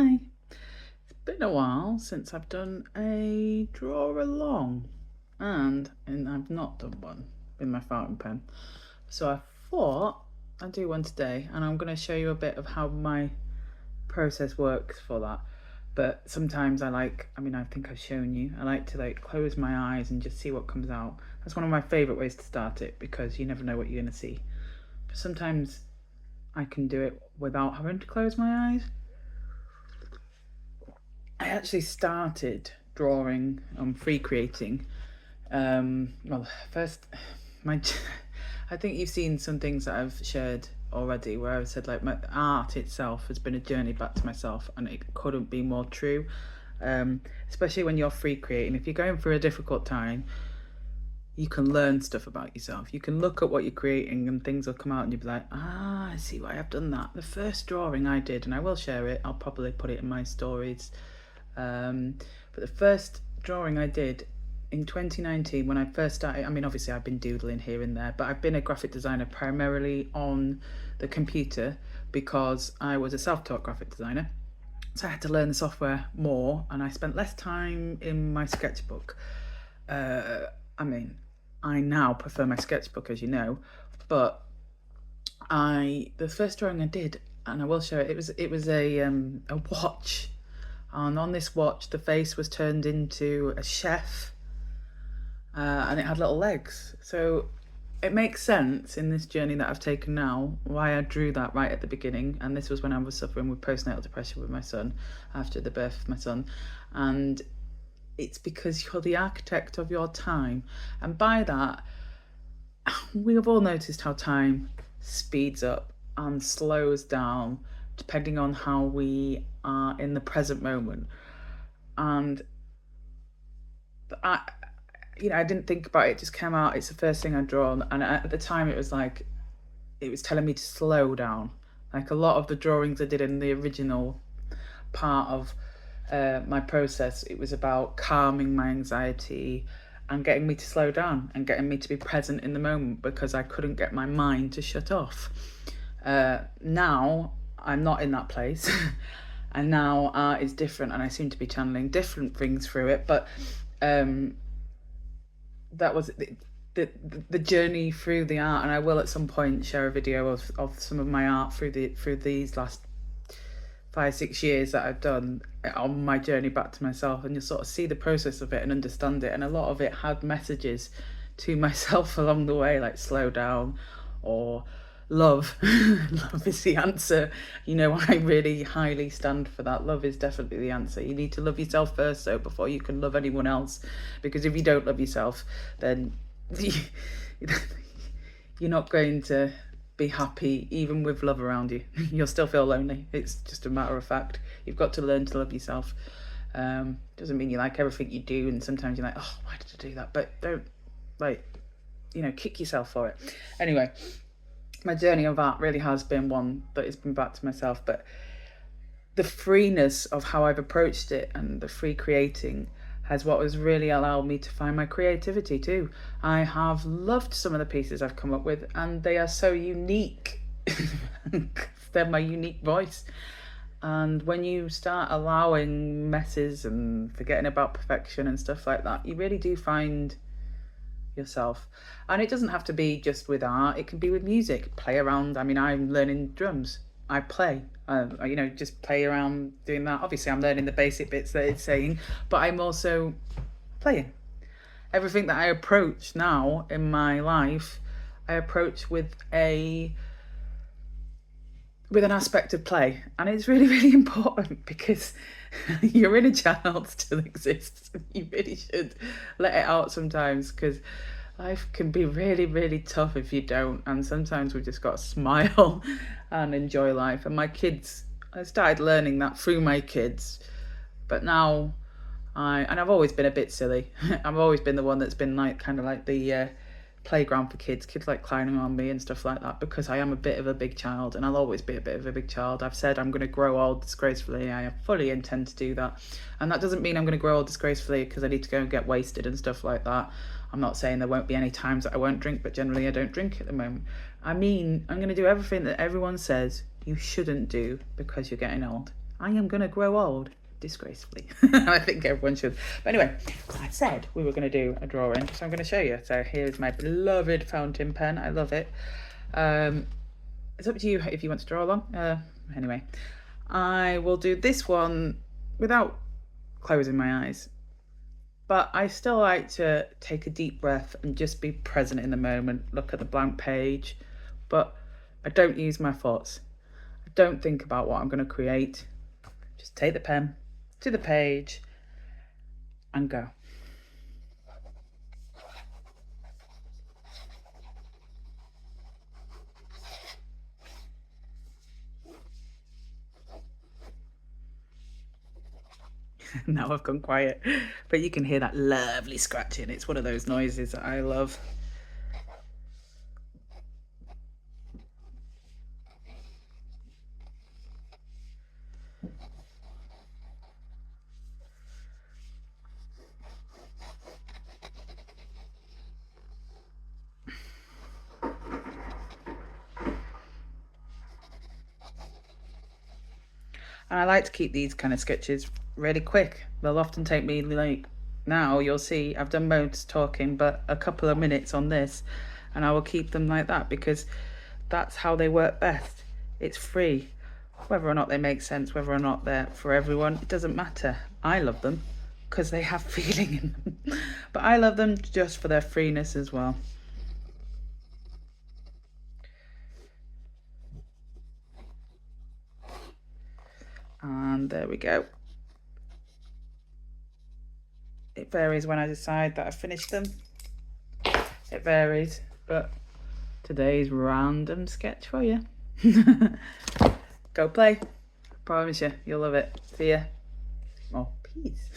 Hi. It's been a while since I've done a draw along, and I've not done one with my fountain pen. So I thought I'd do one today, and I'm going to show you a bit of how my process works for that. But sometimes I think I've shown you, I like to close my eyes and just see what comes out. That's one of my favourite ways to start it because you never know what you're going to see. But sometimes I can do it without having to close my eyes. I actually started drawing free creating. Well, first, my I think you've seen some things that I've shared already where I've said like my art itself has been a journey back to myself, and it couldn't be more true. Especially when you're free creating, if you're going through a difficult time, you can learn stuff about yourself. You can look at what you're creating and things will come out and you'll be like, I see why I've done that. The first drawing I did, and I will share it, I'll probably put it in my stories. But the first drawing I did in 2019 when I first started, obviously I've been doodling here and there, but I've been a graphic designer primarily on the computer because I was a self-taught graphic designer. So I had to learn the software more and I spent less time in my sketchbook. I now prefer my sketchbook, as you know, but the first drawing I did, and I will show it, it was a watch, and on this watch the face was turned into a chef, and it had little legs. So it makes sense in this journey that I've taken now why I drew that right at the beginning. And this was when I was suffering with postnatal depression with my son after the birth of my son, and it's because you're the architect of your time. And by that, we have all noticed how time speeds up and slows down depending on how we are in the present moment. And I didn't think about it, just came out. It's the first thing I'd drawn, and at the time it was telling me to slow down. Like a lot of the drawings I did in the original part of my process, it was about calming my anxiety and getting me to slow down and getting me to be present in the moment because I couldn't get my mind to shut off. Now I'm not in that place and now art is different and I seem to be channeling different things through it, but that was the journey through the art. And I will at some point share a video of some of my art through these last 5-6 years that I've done on my journey back to myself, and you'll sort of see the process of it and understand it. And a lot of it had messages to myself along the way, like slow down or love. Love is the answer. I really highly stand for that. Love is definitely the answer. You need to love yourself first though before you can love anyone else, because if you don't love yourself, then you're not going to be happy even with love around you. You'll still feel lonely. It's just a matter of fact. You've got to learn to love yourself. Doesn't mean you like everything you do, and sometimes you're like, oh, why did I do that? But don't kick yourself for it. Anyway, my journey of art really has been one that has been back to myself, but the freeness of how I've approached it and the free creating has what has really allowed me to find my creativity too. I have loved some of the pieces I've come up with, and they are so unique. They're my unique voice. And when you start allowing messes and forgetting about perfection and stuff like that, you really do find yourself. And it doesn't have to be just with art, it can be with music. Play around. I'm learning drums. I play, just play around doing that. Obviously I'm learning the basic bits that it's saying, but I'm also playing. Everything that I approach now in my life, I approach with an aspect of play. And it's really, really important because your inner child still exists. You really should let it out sometimes, because life can be really, really tough if you don't. And sometimes we've just got to smile and enjoy life. And I started learning that through my kids. But now I've always been a bit silly. I've always been the one that's been kind of like the playground for kids like climbing on me and stuff like that, because I am a bit of a big child and I'll always be a bit of a big child. I've said I'm going to grow old disgracefully. I fully intend to do that. And that doesn't mean I'm going to grow old disgracefully because I need to go and get wasted and stuff like that. I'm not saying there won't be any times that I won't drink, but generally I don't drink at the moment. I'm going to do everything that everyone says you shouldn't do because you're getting old. I am going to grow old disgracefully. I think everyone should. But anyway, I said we were going to do a drawing, so I'm going to show you. So here's my beloved fountain pen. I love it. It's up to you if you want to draw along. Anyway, I will do this one without closing my eyes. But I still like to take a deep breath and just be present in the moment, look at the blank page, but I don't use my thoughts. I don't think about what I'm going to create. Just take the pen to the page and go. Now I've gone quiet, but you can hear that lovely scratching. It's one of those noises that I love. And I like to keep these kind of sketches really quick. They'll often take me, like, now you'll see I've done most talking, but a couple of minutes on this, and I will keep them like that because that's how they work best. It's free. Whether or not they make sense, whether or not they're for everyone, it doesn't matter. I love them because they have feeling in them. But I love them just for their freeness as well. And there we go. It varies when I decide that I've finished them. It varies, but today's random sketch for you. Go play. Promise you, you'll love it. See ya. Oh, peace.